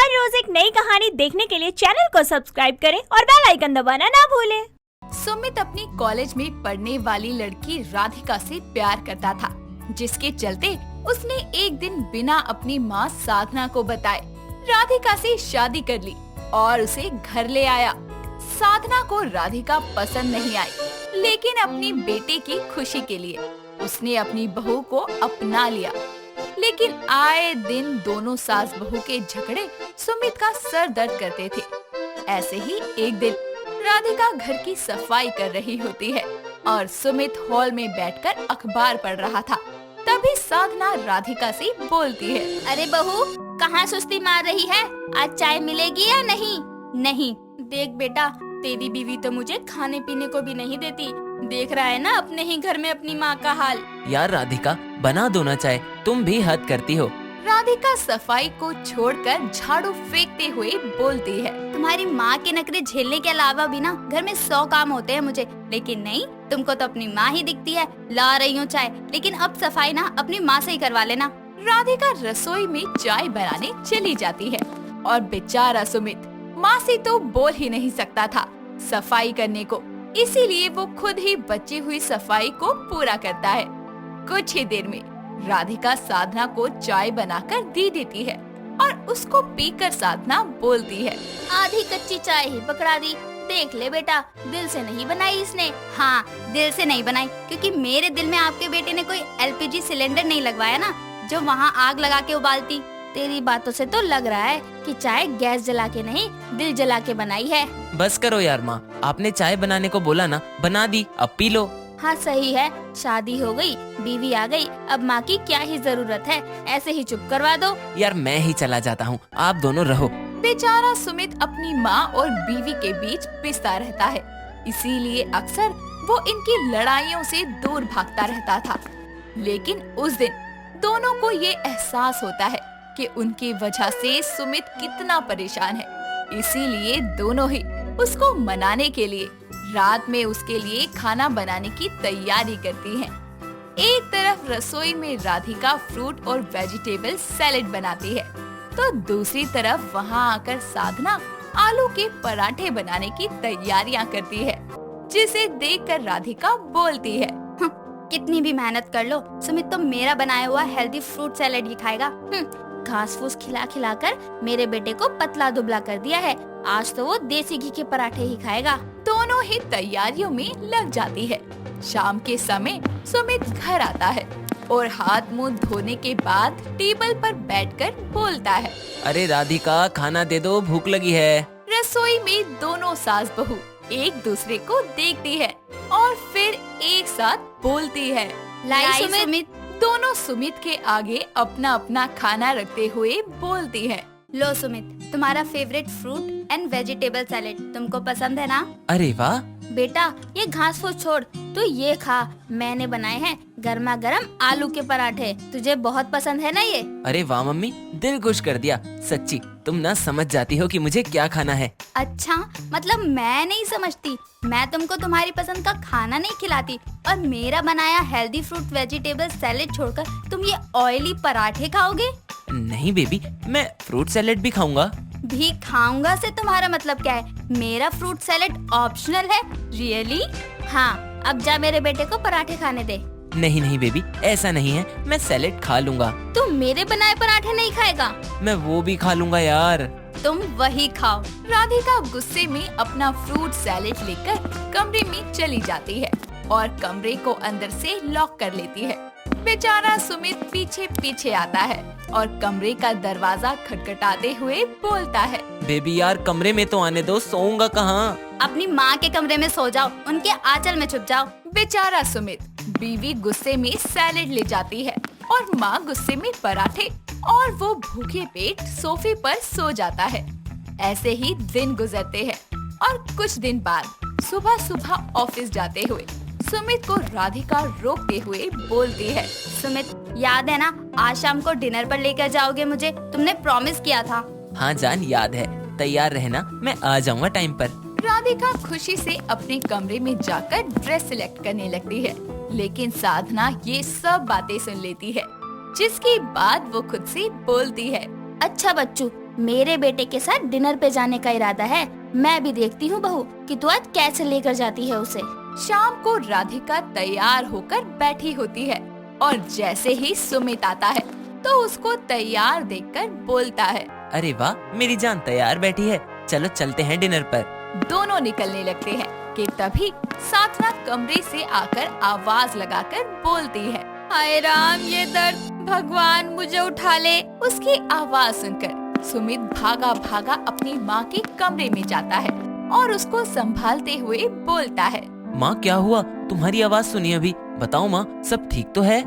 हर रोज एक नई कहानी देखने के लिए चैनल को सब्सक्राइब करें और बेल आइकन दबाना ना भूलें। सुमित अपनी कॉलेज में पढ़ने वाली लड़की राधिका से प्यार करता था, जिसके चलते उसने एक दिन बिना अपनी माँ साधना को बताए राधिका से शादी कर ली और उसे घर ले आया। साधना को राधिका पसंद नहीं आई, लेकिन अपनी बेटे की खुशी के लिए उसने अपनी बहू को अपना लिया। लेकिन आए दिन दोनों सास बहू के झगड़े सुमित का सर दर्द करते थे। ऐसे ही एक दिन राधिका घर की सफाई कर रही होती है और सुमित हॉल में बैठकर अखबार पढ़ रहा था। तभी साधना राधिका से बोलती है, अरे बहू, कहाँ सुस्ती मार रही है? आज चाय मिलेगी या नहीं? नहीं, देख बेटा, तेरी बीवी तो मुझे खाने पीने को भी नहीं देती। देख रहा है ना अपने ही घर में अपनी माँ का हाल। यार राधिका, बना दो ना चाय, तुम भी हद करती हो। राधिका सफाई को छोड़कर झाड़ू फेंकते हुए बोलती है, तुम्हारी माँ के नखरे झेलने के अलावा भी ना घर में 100 काम होते हैं मुझे, लेकिन नहीं, तुमको तो अपनी माँ ही दिखती है। ला रही हूँ चाय, लेकिन अब सफाई ना अपनी माँ से ही करवा लेना। राधिका रसोई में चाय बनाने चली जाती है और बेचारा सुमित माँ से तो बोल ही नहीं सकता था सफाई करने को, इसीलिए वो खुद ही बची हुई सफाई को पूरा करता है। कुछ ही देर में राधिका साधना को चाय बनाकर दे देती है और उसको पीकर साधना बोलती है, आधी कच्ची चाय ही पकड़ा दी। देख ले बेटा, दिल से नहीं बनाई इसने। हाँ, दिल से नहीं बनाई, क्योंकि मेरे दिल में आपके बेटे ने कोई एलपीजी सिलेंडर नहीं लगवाया ना, जो वहाँ आग लगा के उबालती। तेरी बातों से तो लग रहा है कि चाय गैस जला के नहीं, दिल जला के बनाई है। बस करो यार माँ, आपने चाय बनाने को बोला ना, बना दी, अब पी लो। हाँ सही है, शादी हो गई, बीवी आ गई, अब माँ की क्या ही जरूरत है, ऐसे ही चुप करवा दो। यार मैं ही चला जाता हूँ, आप दोनों रहो। बेचारा सुमित अपनी माँ और बीवी के बीच पिसता रहता है, इसीलिए अक्सर वो इनकी लड़ाइयों से दूर भागता रहता था। लेकिन उस दिन दोनों को ये एहसास होता है कि उनकी वजह से सुमित कितना परेशान है, इसीलिए दोनों ही उसको मनाने के लिए रात में उसके लिए खाना बनाने की तैयारी करती हैं। एक तरफ रसोई में राधिका फ्रूट और वेजिटेबल सैलेड बनाती है, तो दूसरी तरफ वहाँ आकर साधना आलू के पराठे बनाने की तैयारियां करती है, जिसे देखकर राधिका बोलती है, कितनी भी मेहनत कर लो, सुमित तो मेरा बनाया हुआ हेल्दी फ्रूट सैलेड ही खाएगा। घास फूस खिला खिला कर मेरे बेटे को पतला दुबला कर दिया है, आज तो वो देसी घी के पराठे ही खाएगा। दोनों ही तैयारियों में लग जाती है। शाम के समय सुमित घर आता है और हाथ मुंह धोने के बाद टेबल पर बैठकर बोलता है, अरे राधिका, खाना दे दो, भूख लगी है। रसोई में दोनों सास बहू एक दूसरे को देखती है और फिर एक साथ बोलती है, लाई सुमित। दोनों सुमित के आगे अपना अपना खाना रखते हुए बोलती है, लो सुमित, तुम्हारा favourite fruit and vegetable salad तुमको पसंद है ना? अरे वाह बेटा, ये घास फूस छोड़, तो ये खा, मैंने बनाए हैं गर्मा गर्म आलू के पराठे, तुझे बहुत पसंद है ना ये? अरे वाह मम्मी, दिल खुश कर दिया। सच्ची तुम ना समझ जाती हो कि मुझे क्या खाना है। अच्छा, मतलब मैं नहीं समझती? मैं तुमको तुम्हारी पसंद का खाना नहीं खिलाती और मेरा बनाया हेल्दी फ्रूट वेजिटेबल सैलेड छोड़कर तुम ये ऑयली पराठे खाओगे? नहीं बेबी, मैं फ्रूट सैलेड भी खाऊंगा। भी खाऊंगा से तुम्हारा मतलब क्या है? मेरा फ्रूट सैलेड ऑप्शनल है। रियली? हाँ, अब जा मेरे बेटे को पराठे खाने दे। नहीं नहीं बेबी, ऐसा नहीं है, मैं सैलेड खा लूंगा। तुम मेरे बनाए पराठे नहीं खाएगा? मैं वो भी खा लूंगा यार। तुम वही खाओ। राधिका गुस्से में अपना फ्रूट सैलेड लेकर कमरे में चली जाती है और कमरे को अंदर से लॉक कर लेती है। बेचारा सुमित पीछे पीछे आता है और कमरे का दरवाजा खटखटाते हुए बोलता है, बेबी यार, कमरे में तो आने दो, सोऊंगा कहाँ? अपनी माँ के कमरे में सो जाओ, उनके आंचल में छुप जाओ। बेचारा सुमित, बीवी गुस्से में सैलेड ले जाती है और माँ गुस्से में पराठे, और वो भूखे पेट सोफे पर सो जाता है। ऐसे ही दिन गुजरते हैं और कुछ दिन बाद सुबह सुबह ऑफिस जाते हुए सुमित को राधिका रोकते हुए बोलती है, सुमित, याद है ना, आज शाम को डिनर पर लेकर जाओगे मुझे, तुमने प्रॉमिस किया था। हाँ जान, याद है, तैयार रहना, मैं आ जाऊंगा टाइम पर। राधिका खुशी से अपने कमरे में जाकर ड्रेस सिलेक्ट करने लगती है, लेकिन साधना ये सब बातें सुन लेती है, जिसके बाद वो खुद से बोलती है, अच्छा बच्चू, मेरे बेटे के साथ डिनर पे जाने का इरादा है। मैं भी देखती हूँ बहू कि तू आज कैसे लेकर जाती है उसे। शाम को राधिका तैयार होकर बैठी होती है और जैसे ही सुमित आता है तो उसको तैयार देखकर बोलता है। अरे वाह, मेरी जान तैयार बैठी है, चलो चलते हैं डिनर पर। दोनों निकलने लगते हैं कि तभी साधना कमरे से आकर आवाज लगाकर बोलती है, हाय राम ये दर्द, भगवान मुझे उठा ले। उसकी आवाज सुनकर सुमित भागा भागा अपनी माँ के कमरे में जाता है और उसको संभालते हुए बोलता है, माँ क्या हुआ? तुम्हारी आवाज सुनी अभी, बताओ माँ सब ठीक तो है?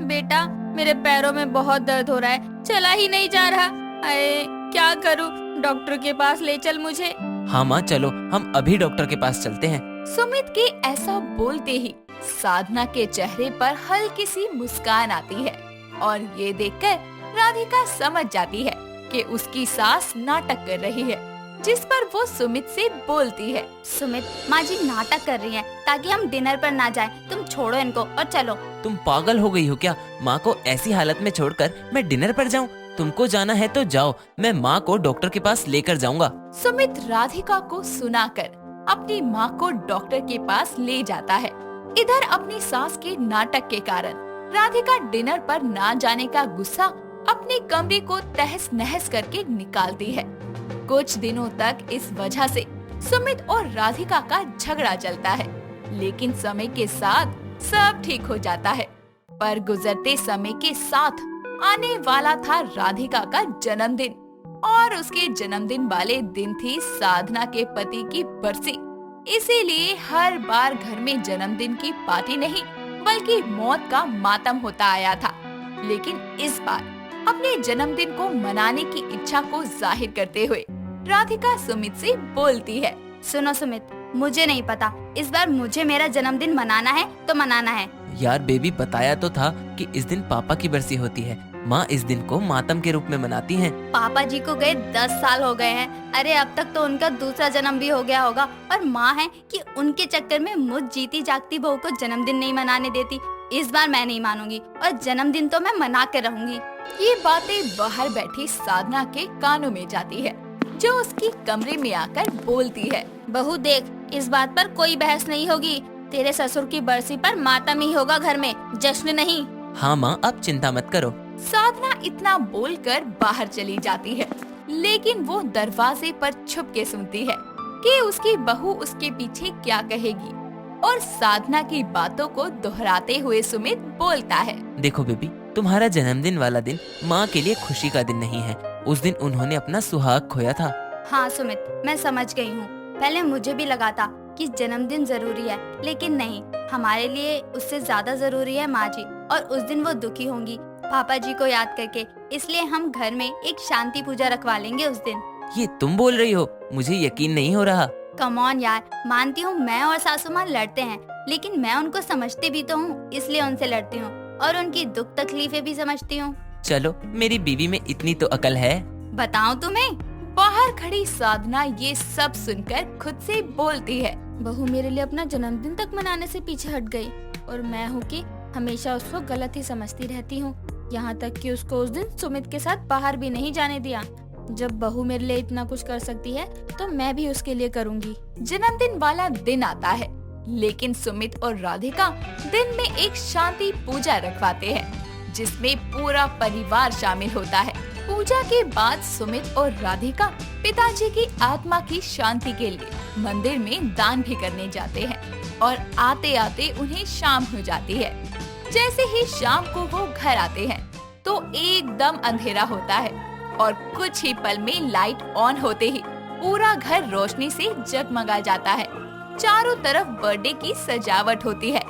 बेटा मेरे पैरों में बहुत दर्द हो रहा है, चला ही नहीं जा रहा। अरे क्या करूँ, डॉक्टर के पास ले चल मुझे। हाँ माँ चलो, हम अभी डॉक्टर के पास चलते हैं। सुमित के ऐसा बोलते ही साधना के चेहरे पर हल्की सी मुस्कान आती है और ये देखकर राधिका समझ जाती है कि उसकी सास नाटक कर रही है, जिस पर वो सुमित से बोलती है, सुमित माँ जी नाटक कर रही हैं ताकि हम डिनर पर ना जाएं। तुम छोड़ो इनको और चलो। तुम पागल हो गई हो क्या? माँ को ऐसी हालत में छोड़कर मैं डिनर पर जाऊँ? तुमको जाना है तो जाओ, मैं माँ को डॉक्टर के पास लेकर जाऊंगा। सुमित राधिका को सुनाकर अपनी माँ को डॉक्टर के पास ले जाता है। इधर अपनी सास के नाटक के कारण राधिका डिनर पर ना जाने का गुस्सा अपने कमरे को तहस नहस करके निकालती है। कुछ दिनों तक इस वजह से सुमित और राधिका का झगड़ा चलता है, लेकिन समय के साथ सब ठीक हो जाता है। पर गुजरते समय के साथ आने वाला था राधिका का जन्मदिन और उसके जन्मदिन वाले दिन थी साधना के पति की बरसी। इसीलिए हर बार घर में जन्मदिन की पार्टी नहीं बल्कि मौत का मातम होता आया था। लेकिन इस बार अपने जन्मदिन को मनाने की इच्छा को जाहिर करते हुए राधिका सुमित से बोलती है, सुनो सुमित, मुझे नहीं पता, इस बार मुझे मेरा जन्मदिन मनाना है तो मनाना है। यार बेबी बताया तो था कि इस दिन पापा की बरसी होती है। माँ इस दिन को मातम के रूप में मनाती हैं। पापा जी को गए 10 साल हो गए हैं। अरे अब तक तो उनका दूसरा जन्म भी हो गया होगा और माँ है कि उनके चक्कर में मुझ जीती जागती बहू को जन्मदिन नहीं मनाने देती। इस बार मैं नहीं मानूंगी और जन्मदिन तो मैं मना के रहूंगी। ये बातें बाहर बैठी साधना के कानों में जाती है, जो उसकी कमरे में आकर बोलती है, बहू देख, इस बात पर कोई बहस नहीं होगी। तेरे ससुर की बरसी पर मातम ही होगा घर में, जश्न नहीं। हाँ माँ आप चिंता मत करो। साधना इतना बोलकर बाहर चली जाती है, लेकिन वो दरवाजे पर छुप के सुनती है कि उसकी बहू उसके पीछे क्या कहेगी। और साधना की बातों को दोहराते हुए सुमित बोलता है, देखो बेबी, तुम्हारा जन्मदिन वाला दिन माँ के लिए खुशी का दिन नहीं है। उस दिन उन्होंने अपना सुहाग खोया था। हाँ सुमित, मैं समझ गई हूँ। पहले मुझे भी लगा था कि जन्मदिन जरूरी है, लेकिन नहीं, हमारे लिए उससे ज्यादा जरूरी है माँ जी, और उस दिन वो दुखी होंगी पापा जी को याद करके। इसलिए हम घर में एक शांति पूजा रखवा लेंगे उस दिन। ये तुम बोल रही हो? मुझे यकीन नहीं हो रहा। कम ऑन यार, मानती हूँ मैं और सासू माँ लड़ते हैं, लेकिन मैं उनको समझती भी तो हूँ, इसलिए उनसे लड़ती हूँ और उनकी दुख तकलीफें भी समझती हूँ। चलो, मेरी बीवी में इतनी तो अकल है। बताऊँ तुम्हें? बाहर खड़ी साधना ये सब सुनकर खुद से बोलती है, बहू मेरे लिए अपना जन्मदिन तक मनाने से पीछे हट गई और मैं हूँ कि हमेशा उसको गलत ही समझती रहती हूँ। यहाँ तक कि उसको उस दिन सुमित के साथ बाहर भी नहीं जाने दिया। जब बहू मेरे लिए इतना कुछ कर सकती है तो मैं भी उसके लिए करूँगी। जन्मदिन वाला दिन आता है, लेकिन सुमित और राधिका दिन में एक शांति पूजा रखवाते हैं, जिसमें पूरा परिवार शामिल होता है। पूजा के बाद सुमित और राधिका पिताजी की आत्मा की शांति के लिए मंदिर में दान भी करने जाते हैं और आते आते उन्हें शाम हो जाती है। जैसे ही शाम को वो घर आते हैं तो एकदम अंधेरा होता है और कुछ ही पल में लाइट ऑन होते ही पूरा घर रोशनी से जगमगा जाता है। चारों तरफ बर्थडे की सजावट होती है।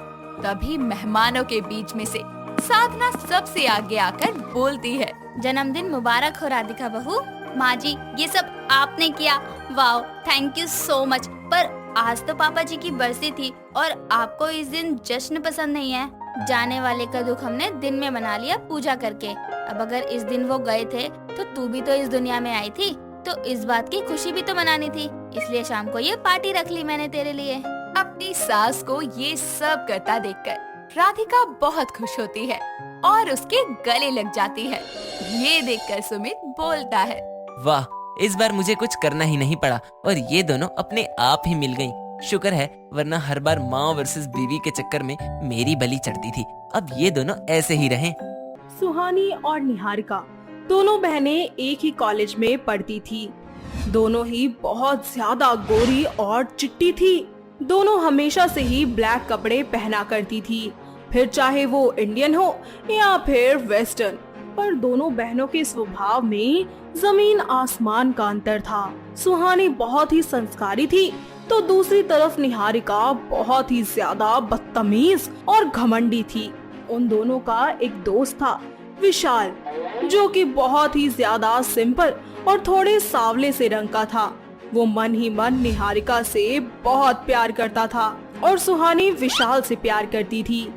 तभी मेहमानों के बीच में से साधना सबसे आगे आकर बोलती है, जन्मदिन मुबारक हो राधिका बहू। माँ जी, ये सब आपने किया, wow, thank you so much. पर आज तो पापा जी की बरसी थी और आपको इस दिन जश्न पसंद नहीं है। जाने वाले का दुख हमने दिन में मना लिया पूजा करके। अब अगर इस दिन वो गए थे तो तू भी तो इस दुनिया में आई थी, तो इस बात की खुशी भी तो मनानी थी, इसलिए शाम को ये पार्टी रख ली मैंने तेरे लिए। अपनी सास को ये सब करता देखकर राधिका बहुत खुश होती है और उसके गले लग जाती है। ये देखकर सुमित बोलता है, वाह, इस बार मुझे कुछ करना ही नहीं पड़ा और ये दोनों अपने आप ही मिल गईं। शुक्र है, वरना हर बार माँ वर्सेस बीवी के चक्कर में मेरी बलि चढ़ती थी। अब ये दोनों ऐसे ही रहें। सुहानी और निहारिका दोनों बहनें एक ही कॉलेज में पढ़ती थी। दोनों ही बहुत ज्यादा गोरी और चिट्टी थी। दोनों हमेशा से ही ब्लैक कपड़े पहना करती थी, फिर चाहे वो इंडियन हो या फिर वेस्टर्न। पर दोनों बहनों के स्वभाव में जमीन आसमान का अंतर था। सुहानी बहुत ही संस्कारी थी, तो दूसरी तरफ निहारिका बहुत ही ज्यादा बदतमीज और घमंडी थी। उन दोनों का एक दोस्त था, विशाल, जो कि बहुत ही ज्यादा सिंपल और थोड़े सांवले से रंग का था। वो मन ही मन निहारिका से बहुत प्यार करता था और सुहानी विशाल से प्यार करती थी।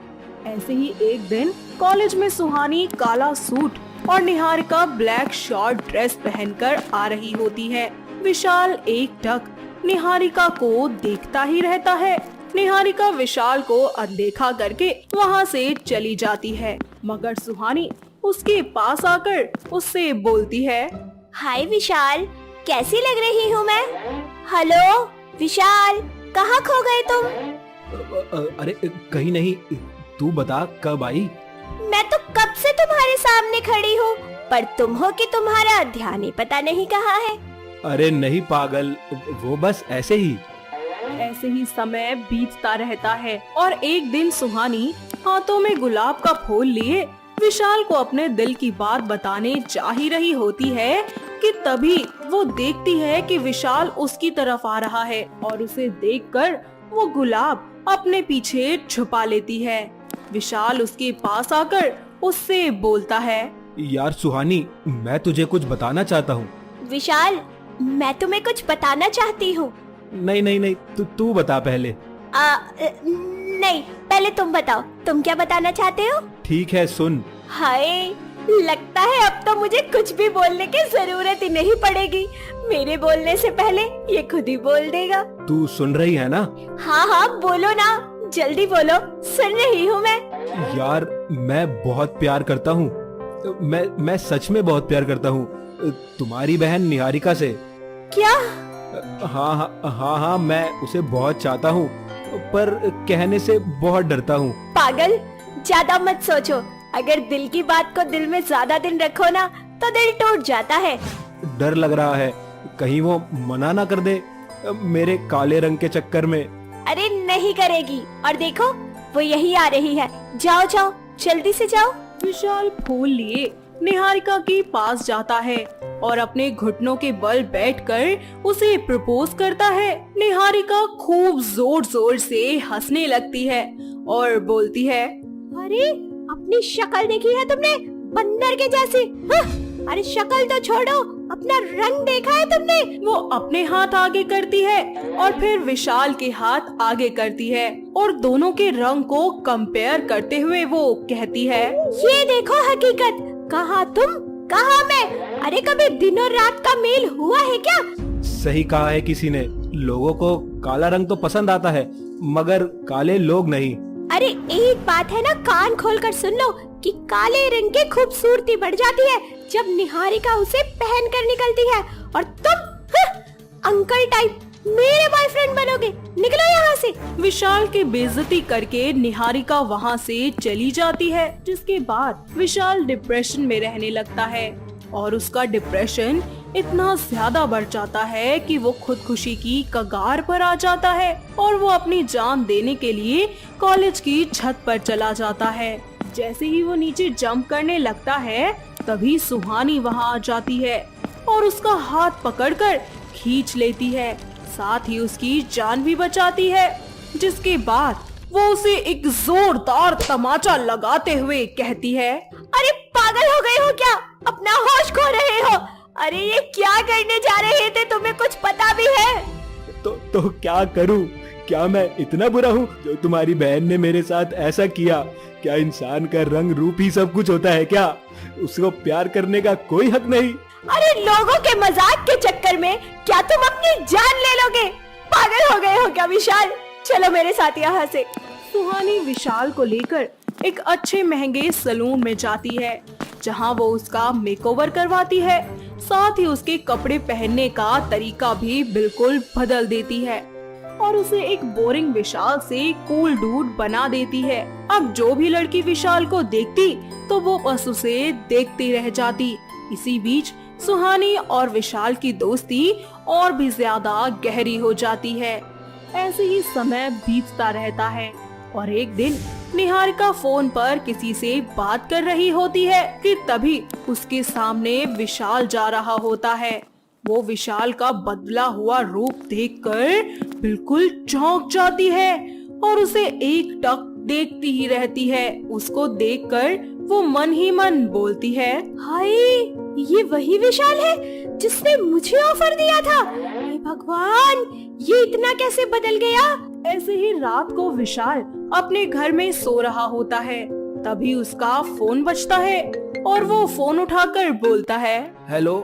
ऐसे ही एक दिन कॉलेज में सुहानी काला सूट और निहारिका ब्लैक शॉर्ट ड्रेस पहनकर आ रही होती है। विशाल एकटक निहारिका को देखता ही रहता है। निहारिका विशाल को अनदेखा करके वहाँ से चली जाती है, मगर सुहानी उसके पास आकर उससे बोलती है, हाय विशाल, कैसी लग रही हूँ मैं? हेलो विशाल, कहाँ खो गए तुम? अरे कहीं नहीं, तू बता कब आई? मैं तो कब से तुम्हारे सामने खड़ी हूँ, पर तुम हो कि तुम्हारा ध्यान ही पता नहीं कहाँ है। अरे नहीं पागल, वो बस ऐसे ही। ऐसे ही समय बीतता रहता है और एक दिन सुहानी हाथों में गुलाब का फूल लिए विशाल को अपने दिल की बात बताने जा ही रही होती है कि तभी वो देखती है कि विशाल उसकी तरफ आ रहा है और उसे देखकर वो गुलाब अपने पीछे छुपा लेती है। विशाल उसके पास आकर उससे बोलता है, यार सुहानी, मैं तुझे कुछ बताना चाहता हूँ। विशाल, मैं तुम्हें कुछ बताना चाहती हूँ। नहीं नहीं नहीं, तू बता पहले। नहीं, पहले तुम बताओ, तुम क्या बताना चाहते हो? ठीक है, सुन। हाय, लगता है अब तो मुझे कुछ भी बोलने की जरूरत ही नहीं पड़ेगी। मेरे बोलने से पहले ये खुद ही बोल देगा। तू सुन रही है ना? हाँ हाँ, बोलो ना, जल्दी बोलो, सुन रही हूँ मैं। यार मैं बहुत प्यार करता हूँ। मैं सच में बहुत प्यार करता हूँ तुम्हारी बहन निहारिका से। क्या? हाँ, मैं उसे बहुत चाहता हूँ, पर कहने से बहुत डरता हूँ। पागल, ज्यादा मत सोचो। अगर दिल की बात को दिल में ज्यादा दिन रखो ना, तो दिल टूट जाता है। डर लग रहा है कहीं वो मना ना कर दे मेरे काले रंग के चक्कर में। अरे नहीं करेगी, और देखो वो यही आ रही है। जाओ जाओ, जल्दी से जाओ। विशाल फूल लिए निहारिका के पास जाता है और अपने घुटनों के बल बैठकर उसे प्रपोज करता है। निहारिका खूब जोर जोर से हंसने लगती है और बोलती है, अरे अपनी शक्ल देखी है तुमने, बंदर के जैसी। अरे शक्ल तो छोड़ो, अपना रंग देखा है तुमने? वो अपने हाथ आगे करती है और फिर विशाल के हाथ आगे करती है और दोनों के रंग को कंपेयर करते हुए वो कहती है, ये देखो हकीकत, कहाँ तुम कहाँ मैं। अरे कभी दिनों रात का मेल हुआ है क्या? सही कहा है किसी ने, लोगों को काला रंग तो पसंद आता है, मगर काले लोग नहीं। अरे एक बात है ना, कान खोलकर सुन लो कि काले रंग की खूबसूरती बढ़ जाती है जब निहारिका उसे पहन कर निकलती है, और तुम अंकल टाइप मेरे बॉयफ्रेंड बनोगे। निकलो यहाँ से। विशाल की बेइज्जती करके निहारिका वहाँ से चली जाती है, जिसके बाद विशाल डिप्रेशन में रहने लगता है और उसका डिप्रेशन इतना ज्यादा बढ़ जाता है कि वो खुदकुशी की कगार पर आ जाता है और वो अपनी जान देने के लिए कॉलेज की छत पर चला जाता है। जैसे ही वो नीचे जंप करने लगता है, तभी सुहानी वहाँ आ जाती है और उसका हाथ पकड़कर खींच लेती है, साथ ही उसकी जान भी बचाती है। जिसके बाद वो उसे एक जोरदार तमाचा लगाते हुए कहती है, अरे पागल हो गए हो क्या? अपना होश खो रहे हो? अरे ये क्या करने जा रहे थे, तुम्हें कुछ पता भी है? तो क्या करूं? क्या मैं इतना बुरा हूं जो तुम्हारी बहन ने मेरे साथ ऐसा किया? क्या इंसान का रंग रूप ही सब कुछ होता है क्या? उसको प्यार करने का कोई हक नहीं? अरे लोगों के मजाक के चक्कर में क्या तुम अपनी जान ले लोगे? पागल हो गए हो क्या विशाल? चलो मेरे साथ यहाँ से। सुहानी विशाल को लेकर एक अच्छे महंगे सलून में जाती है, जहाँ वो उसका मेकओवर करवाती है साथ ही उसके कपड़े पहनने का तरीका भी बिल्कुल बदल देती है और उसे एक बोरिंग विशाल से कूल डूड बना देती है। अब जो भी लड़की विशाल को देखती तो वो बस उसे देखती रह जाती। इसी बीच सुहानी और विशाल की दोस्ती और भी ज्यादा गहरी हो जाती है। ऐसे ही समय बीतता रहता है और एक दिन निहारिका फोन पर किसी से बात कर रही होती है कि तभी उसके सामने विशाल जा रहा होता है। वो विशाल का बदला हुआ रूप देखकर बिल्कुल चौंक जाती है और उसे एक टक देखती ही रहती है। उसको देखकर वो मन ही मन बोलती है, हाय, ये वही विशाल है जिसने मुझे ऑफर दिया था। हे भगवान, ये इतना कैसे बदल गया। ऐसे ही रात को विशाल अपने घर में सो रहा होता है। तभी उसका फोन बजता है और वो फोन उठाकर बोलता है, हेलो,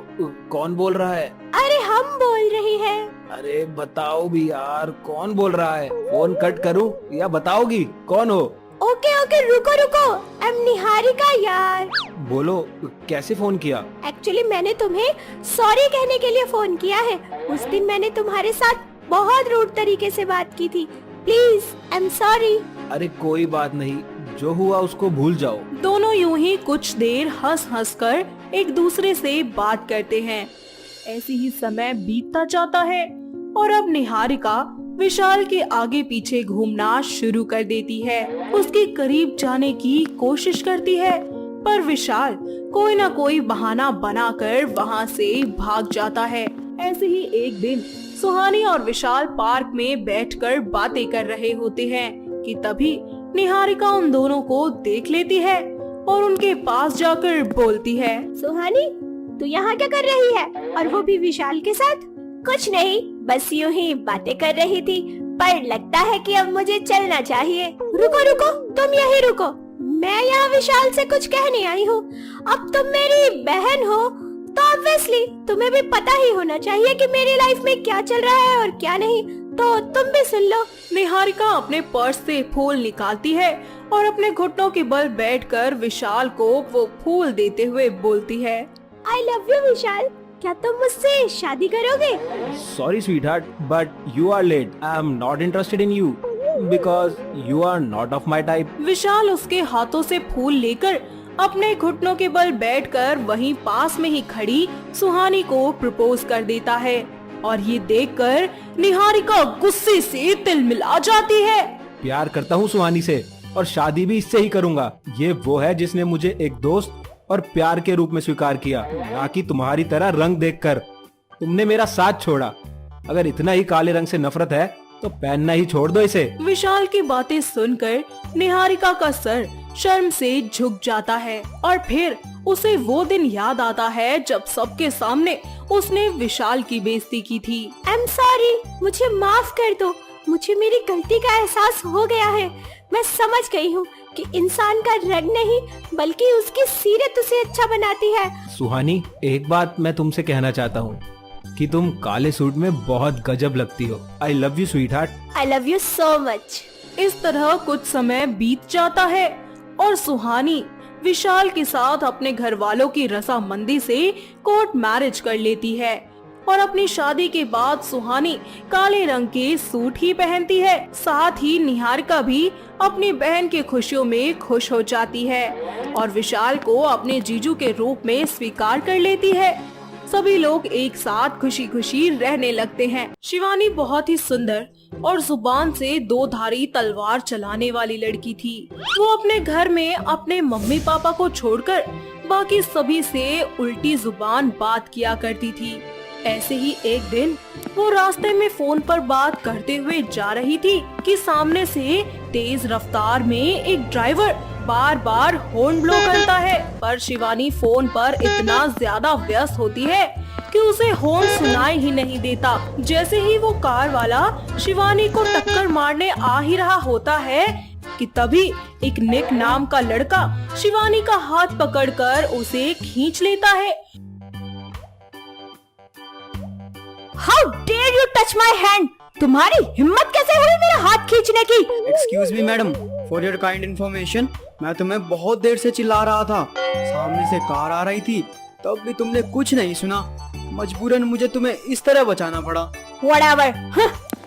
कौन बोल रहा है? अरे हम बोल रहे हैं। अरे बताओ भी यार, कौन बोल रहा है? फोन कट करूं या बताओगी कौन हो? ओके ओके, रुको रुको, आई एम निहारिका यार। बोलो, कैसे फोन किया? एक्चुअली मैंने तुम्हें सॉरी कहने के लिए फोन किया है। उस दिन मैंने तुम्हारे साथ बहुत रूड तरीके से बात की थी। Please, I am sorry. अरे कोई बात नहीं, जो हुआ उसको भूल जाओ। दोनों यूं ही कुछ देर हंस हंस कर एक दूसरे से बात करते हैं। ऐसे ही समय बीतता जाता है और अब निहारिका विशाल के आगे पीछे घूमना शुरू कर देती है। उसके करीब जाने की कोशिश करती है पर विशाल कोई ना कोई बहाना बनाकर वहाँ से भाग जाता है। ऐसे ही एक दिन सुहानी और विशाल पार्क में बैठकर बातें कर रहे होते हैं कि तभी निहारिका उन दोनों को देख लेती है और उनके पास जाकर बोलती है, सुहानी, तू यहाँ क्या कर रही है और वो भी विशाल के साथ? कुछ नहीं, बस यूं ही बातें कर रही थी, पर लगता है कि अब मुझे चलना चाहिए। रुको रुको, तुम यहीं रुको, मैं यहाँ विशाल से कुछ कहने आई हूँ। अब तुम मेरी बहन हो तो ऑब्वियसली तुम्हें भी पता ही होना चाहिए कि मेरी लाइफ में क्या चल रहा है और क्या नहीं, तो तुम भी सुन लो। निहारिका अपने पर्स से फूल निकालती है और अपने घुटनों के बल बैठकर विशाल को वो फूल देते हुए बोलती है, आई लव यू विशाल, क्या तुम मुझसे शादी करोगे? Sorry sweetheart, but you are late. I am not interested in you because you are not of my type. Vishal उसके हाथों से फूल लेकर अपने घुटनों के बल बैठकर वहीं पास में ही खड़ी सुहानी को प्रपोज कर देता है और ये देखकर निहारिका गुस्से से तिलमिला जाती है। प्यार करता हूँ सुहानी से और शादी भी इससे ही करूँगा। ये वो है जिसने मुझे एक दोस्त और प्यार के रूप में स्वीकार किया, ना कि तुम्हारी तरह रंग देखकर। तुमने मेरा साथ छोड़ा। अगर इतना ही काले रंग से नफरत है तो पहनना ही छोड़ दो इसे। विशाल की बातें सुनकर निहारिका का सर शर्म से झुक जाता है और फिर उसे वो दिन याद आता है जब सबके सामने उसने विशाल की बेइज्जती की थी। आई एम सॉरी, मुझे माफ कर दो, मुझे मेरी गलती का एहसास हो गया है। मैं समझ गई हूँ कि इंसान का रंग नहीं बल्कि उसकी सीरत उसे अच्छा बनाती है। सुहानी, एक बात मैं तुमसे कहना चाहता हूँ कि तुम काले सूट में बहुत गजब लगती हो। I love you sweetheart. I love you so much. इस तरह कुछ समय बीत जाता है और सुहानी विशाल के साथ अपने घर वालों की रजामंदी से कोर्ट मैरिज कर लेती है और अपनी शादी के बाद सुहानी काले रंग के सूट ही पहनती है। साथ ही निहारिका भी अपनी बहन की खुशियों में खुश हो जाती है और विशाल को अपने जीजू के रूप में स्वीकार कर लेती है। सभी लोग एक साथ खुशी खुशी रहने लगते हैं। शिवानी बहुत ही सुंदर और जुबान से दो धारी तलवार चलाने वाली लड़की थी। वो अपने घर में अपने मम्मी पापा को छोड़कर बाकी सभी से उल्टी जुबान बात किया करती थी। ऐसे ही एक दिन वो रास्ते में फोन पर बात करते हुए जा रही थी कि सामने से तेज रफ्तार में एक ड्राइवर बार बार हॉर्न ब्लो करता है, पर शिवानी फोन पर इतना ज्यादा व्यस्त होती है कि उसे हॉर्न सुनाई ही नहीं देता। जैसे ही वो कार वाला शिवानी को टक्कर मारने आ ही रहा होता है कि तभी एक निक नाम का लड़का शिवानी का हाथ पकड़कर उसे खींच लेता है। How dare you touch my hand, तुम्हारी हिम्मत कैसे हुई मेरा हाथ खींचने की? Excuse me madam, for your kind information, मैं तुम्हें बहुत देर से चिल्ला रहा था। सामने से कार आ रही थी तब भी तुमने कुछ नहीं सुना। मजबूरन मुझे तुम्हें इस तरह बचाना पड़ा। Whatever।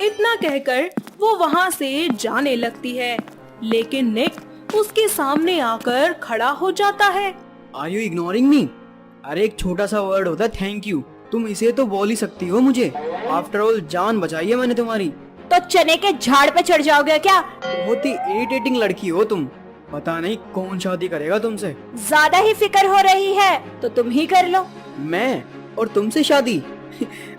इतना कहकर वो वहाँ से जाने लगती है, लेकिन निक उसके सामने आकर खड़ा हो जाता है। Are you ignoring me? अरे एक छोटा सा वर्ड होता है थैंक यू, तुम इसे तो बोल ही सकती हो मुझे। आफ्टर ऑल जान बचाई है मैंने तुम्हारी। तो चने के झाड़ पे चढ़ जाओगे क्या? बहुत ही इरिटेटिंग लड़की हो तुम, पता नहीं कौन शादी करेगा तुमसे। ज्यादा ही फिक्र हो रही है तो तुम ही कर लो। मैं और तुमसे शादी?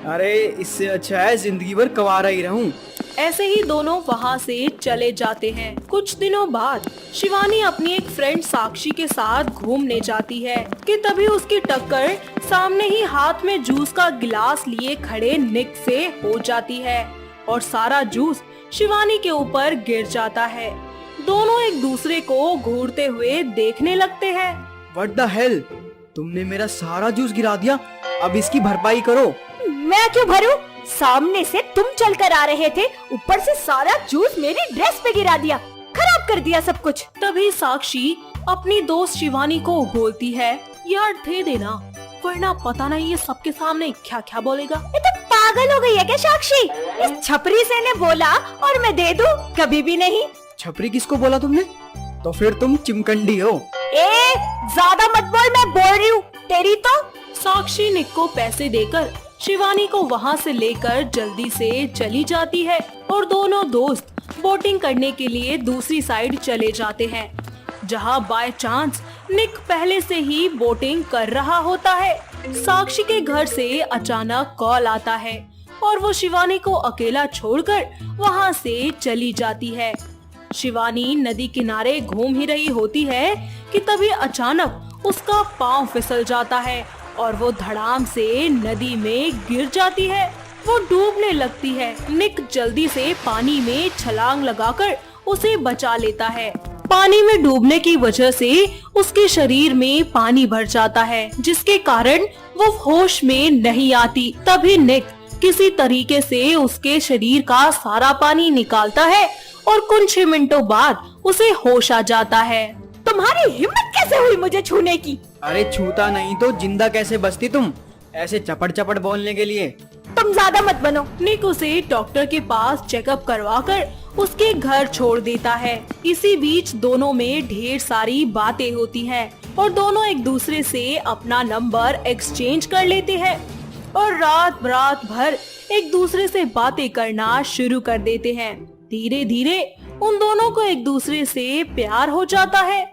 अरे इससे अच्छा है जिंदगी भर कुंवारा ही रहूं। ऐसे ही दोनों वहाँ से चले जाते हैं। कुछ दिनों बाद शिवानी अपनी एक फ्रेंड साक्षी के साथ घूमने जाती है कि तभी उसकी टक्कर सामने ही हाथ में जूस का गिलास लिए खड़े निक से हो जाती है और सारा जूस शिवानी के ऊपर गिर जाता है। दोनों एक दूसरे को घूरते हुए देखने लगते हैं। व्हाट द हेल, तुमने मेरा सारा जूस गिरा दिया, अब इसकी भरपाई करो। मैं क्यों भरूं? सामने से तुम चलकर आ रहे थे, ऊपर से सारा जूस मेरी ड्रेस पे गिरा दिया, खराब कर दिया सब कुछ। तभी साक्षी अपनी दोस्त शिवानी को बोलती है, यार दे देना, वरना पता नहीं ये सबके सामने क्या क्या बोलेगा। ये तो पागल हो गई है क्या साक्षी? इस छपरी से ने बोला और मैं दे दूं? कभी भी नहीं। छपरी किसको बोला तुमने? तो फिर तुम चिमकंडी हो। ए, ज्यादा मत बोल, मैं बोल रही हूँ तेरी तो। साक्षी निक को पैसे देकर शिवानी को वहाँ से लेकर जल्दी से चली जाती है और दोनों दोस्त बोटिंग करने के लिए दूसरी साइड चले जाते हैं, जहाँ बाय चांस निक पहले से ही बोटिंग कर रहा होता है। साक्षी के घर से अचानक कॉल आता है और वो शिवानी को अकेला छोड़कर वहाँ से चली जाती है। शिवानी नदी किनारे घूम ही रही होती है कि तभी अचानक उसका पाँव फिसल जाता है और वो धड़ाम से नदी में गिर जाती है। वो डूबने लगती है। निक जल्दी से पानी में छलांग लगाकर उसे बचा लेता है। पानी में डूबने की वजह से उसके शरीर में पानी भर जाता है, जिसके कारण वो होश में नहीं आती। तभी निक किसी तरीके से उसके शरीर का सारा पानी निकालता है और कुछ मिनटों बाद उसे होश आ जाता है। तुम्हारी हिम्मत कैसे हुई मुझे छूने की? अरे छूता नहीं तो जिंदा कैसे बचती तुम, ऐसे चपड़ चपड़ बोलने के लिए। तुम ज्यादा मत बनो। निक उसे डॉक्टर के पास चेकअप करवाकर उसके घर छोड़ देता है। इसी बीच दोनों में ढेर सारी बातें होती हैं और दोनों एक दूसरे से अपना नंबर एक्सचेंज कर लेते हैं और रात भर एक दूसरे से बातें करना शुरू कर देते हैं। धीरे धीरे उन दोनों को एक दूसरे से प्यार हो जाता है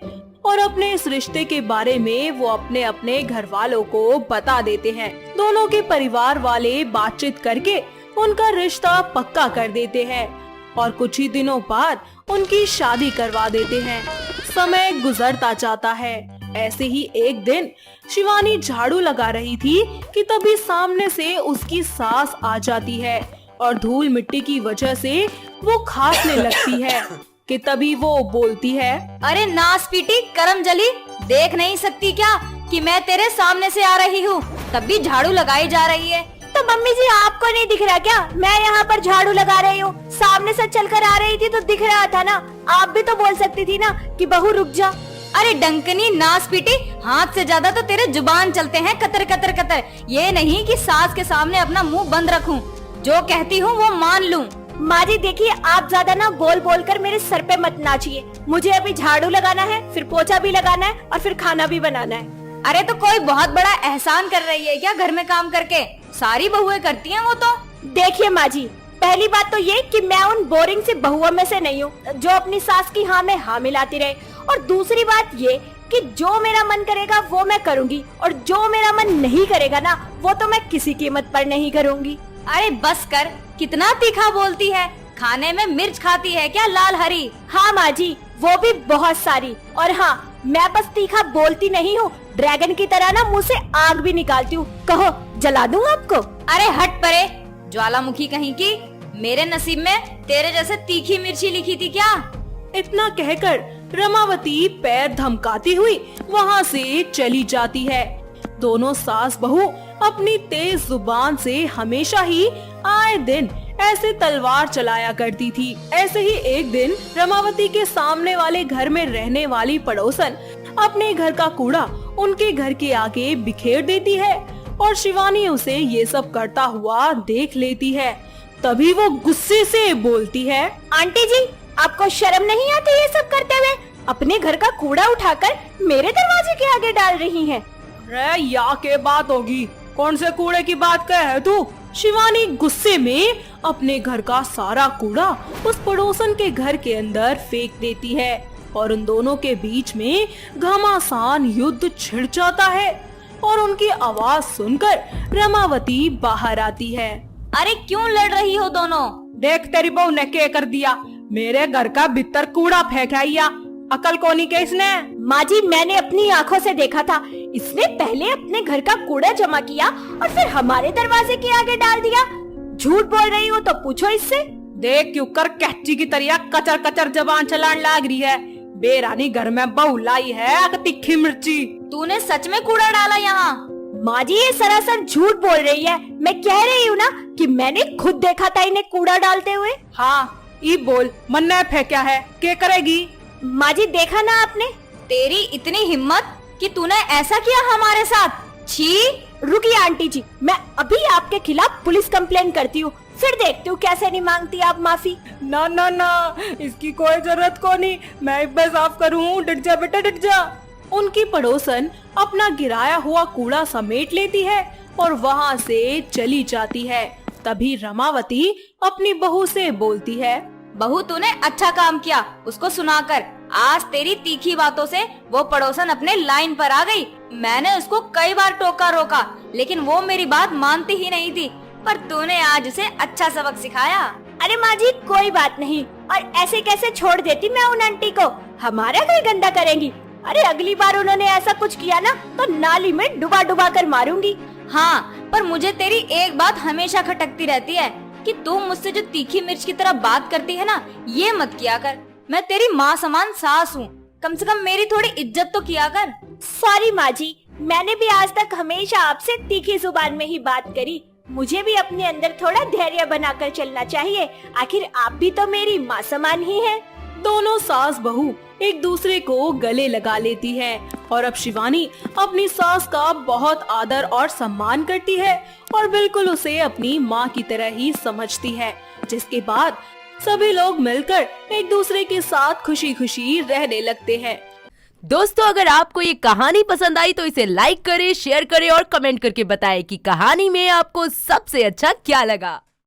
और अपने इस रिश्ते के बारे में वो अपने अपने घर वालों को बता देते हैं। दोनों के परिवार वाले बातचीत करके उनका रिश्ता पक्का कर देते हैं और कुछ ही दिनों बाद उनकी शादी करवा देते हैं। समय गुजरता जाता है। ऐसे ही एक दिन शिवानी झाड़ू लगा रही थी कि तभी सामने से उसकी सास आ जाती है और धूल मिट्टी की वजह से वो खांसने लगती है कि तभी वो बोलती है, अरे नास पीटी करम जली, देख नहीं सकती क्या कि मैं तेरे सामने से आ रही हूँ, तब भी झाड़ू लगाई जा रही है। तो मम्मी जी आपको नहीं दिख रहा क्या? मैं यहाँ पर झाड़ू लगा रही हूँ, सामने से चलकर आ रही थी तो दिख रहा था ना। आप भी तो बोल सकती थी ना कि बहू रुक जा। अरे डंकनी नास पीटी, हाथ से ज्यादा तो तेरे जुबान चलते हैं कतर कतर कतर। ये नहीं कि सास के सामने अपना मुंह बंद रखूं, जो कहती हूँ वो मान लूं। माँ जी देखिए, आप ज्यादा ना बोल बोल कर मेरे सर पे मत नाचिए। मुझे अभी झाड़ू लगाना है, फिर पोछा भी लगाना है और फिर खाना भी बनाना है। अरे तो कोई बहुत बड़ा एहसान कर रही है क्या घर में काम करके? सारी बहुएं करती हैं वो तो। देखिए माँ जी, पहली बात तो ये कि मैं उन बोरिंग से बहुओं में से नहीं हूँ जो अपनी सास की हाँ में हाँ मिलाती रहे, और दूसरी बात ये कि जो मेरा मन करेगा वो मैं करूँगी और जो मेरा मन नहीं करेगा ना वो तो मैं किसी कीमत पर नहीं करूँगी। अरे बस कर, कितना तीखा बोलती है। खाने में मिर्च खाती है क्या लाल हरी? हाँ माँ जी, वो भी बहुत सारी। और हाँ, मैं बस तीखा बोलती नहीं हूँ, ड्रैगन की तरह ना मुंह से आग भी निकालती हूँ। कहो जला दूँ आपको? अरे हट परे ज्वालामुखी कहीं की, मेरे नसीब में तेरे जैसे तीखी मिर्ची लिखी थी क्या? इतना कहकर रमावती पैर धमकाती हुई वहाँ से चली जाती है। दोनों सास बहू अपनी तेज जुबान से हमेशा ही आए दिन ऐसे तलवार चलाया करती थी। ऐसे ही एक दिन रमावती के सामने वाले घर में रहने वाली पड़ोसन अपने घर का कूड़ा उनके घर के आगे बिखेर देती है और शिवानी उसे ये सब करता हुआ देख लेती है। तभी वो गुस्से से बोलती है, आंटी जी, आपको शर्म नहीं आती ये सब करते हुए? अपने घर का कूड़ा उठाकर मेरे दरवाजे के आगे डाल रही हैं। अरे या के बात होगी, कौन से कूड़े की बात कर है तू? शिवानी गुस्से में अपने घर का सारा कूड़ा उस पड़ोसन के घर के अंदर फेंक देती है और उन दोनों के बीच में घमासान युद्ध छिड़ जाता है और उनकी आवाज सुनकर रमावती बाहर आती है। अरे क्यों लड़ रही हो दोनों? देख तेरी बहू ने क्या कर दिया, मेरे घर का भीतर कूड़ा फेंक आइया। अकल कोनी के इसने? माँ जी, मैंने अपनी आंखों से देखा था। इसने पहले अपने घर का कूड़ा जमा किया और फिर हमारे दरवाजे के आगे डाल दिया। झूठ बोल रही हो तो पूछो इससे। देख क्यों कर कैची की तरह कचर कचर जबान चलाने लग रही है। बेरानी घर में बहू लाई है तीखी मिर्ची। तूने सच में कूड़ा डाला यहाँ? माँ जी, ये सरासर झूठ बोल रही है। मैं कह रही हूँ ना कि मैंने खुद देखा था इन्हें कूड़ा डालते हुए। हाँ, ई बोल, मन ने फेंका है, क्या करेगी? माँ जी, देखा ना आपने? तेरी इतनी हिम्मत कि तूने ऐसा किया हमारे साथ? छी! रुकिए आंटी जी, मैं अभी आपके खिलाफ पुलिस कंप्लेन करती हूँ, फिर देखती हूँ कैसे नहीं मांगती आप माफी। ना ना ना, इसकी कोई जरूरत को नहीं, मैं इब्बे साफ करूँ। डट जा बेटा, डट जा। उनकी पड़ोसन अपना गिराया हुआ कूड़ा समेट लेती है और वहाँ से चली जाती है। तभी रमावती अपनी बहू से बोलती है, बहू तूने अच्छा काम किया उसको सुनाकर। आज तेरी तीखी बातों से वो पड़ोसन अपने लाइन पर आ गई। मैंने उसको कई बार टोका रोका लेकिन वो मेरी बात मानती ही नहीं थी, पर तूने आज उसे अच्छा सबक सिखाया। अरे माँ जी, कोई बात नहीं। और ऐसे कैसे छोड़ देती मैं उन आंटी को? हमारा घर गंदा करेंगी? अरे अगली बार उन्होंने ऐसा कुछ किया ना तो नाली में डुबा डुबा कर मारूंगी। हाँ, पर मुझे तेरी एक बात हमेशा खटकती रहती है कि तू मुझसे जो तीखी मिर्च की तरह बात करती है ना, ये मत किया कर। मैं तेरी माँ समान सास हूँ, कम से कम मेरी थोड़ी इज्जत तो किया कर। सॉरी माँ जी, मैंने भी आज तक हमेशा आपसे तीखी जुबान में ही बात करी। मुझे भी अपने अंदर थोड़ा धैर्य बनाकर चलना चाहिए, आखिर आप भी तो मेरी माँ समान ही हैं। दोनों सास बहू एक दूसरे को गले लगा लेती है और अब शिवानी अपनी सास का बहुत आदर और सम्मान करती है और बिल्कुल उसे अपनी माँ की तरह ही समझती है। जिसके बाद सभी लोग मिलकर एक दूसरे के साथ खुशी खुशी रहने लगते हैं। दोस्तों, अगर आपको ये कहानी पसंद आई तो इसे लाइक करें, शेयर करें और कमेंट करके बताएं कि कहानी में आपको सबसे अच्छा क्या लगा।